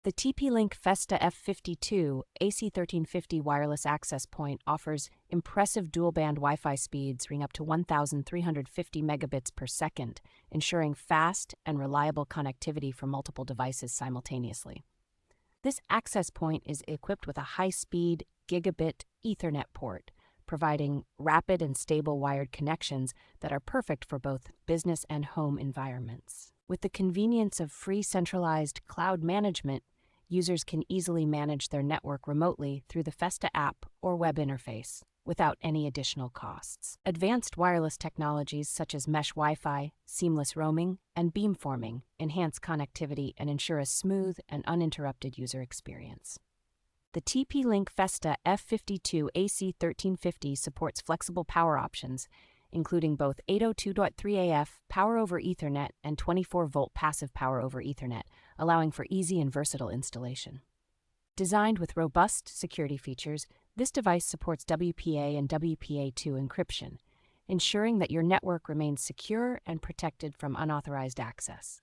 The TP-Link Festa F52 AC1350 wireless access point offers impressive dual-band Wi-Fi speeds reaching up to 1,350 megabits per second, ensuring fast and reliable connectivity for multiple devices simultaneously. This access point is equipped with a high-speed Gigabit Ethernet port, providing rapid and stable wired connections that are perfect for both business and home environments. With the convenience of free centralized cloud management, users can easily manage their network remotely through the Festa app or web interface without any additional costs. Advanced wireless technologies such as Mesh WiFi, seamless roaming, and beamforming enhance connectivity and ensure a smooth and uninterrupted user experience. The TP-Link Festa F52 AC1350 supports flexible power options, including both 802.3 AF power over Ethernet and 24-volt passive power over Ethernet, allowing for easy and versatile installation. Designed with robust security features, this device supports WPA and WPA2 encryption, ensuring that your network remains secure and protected from unauthorized access.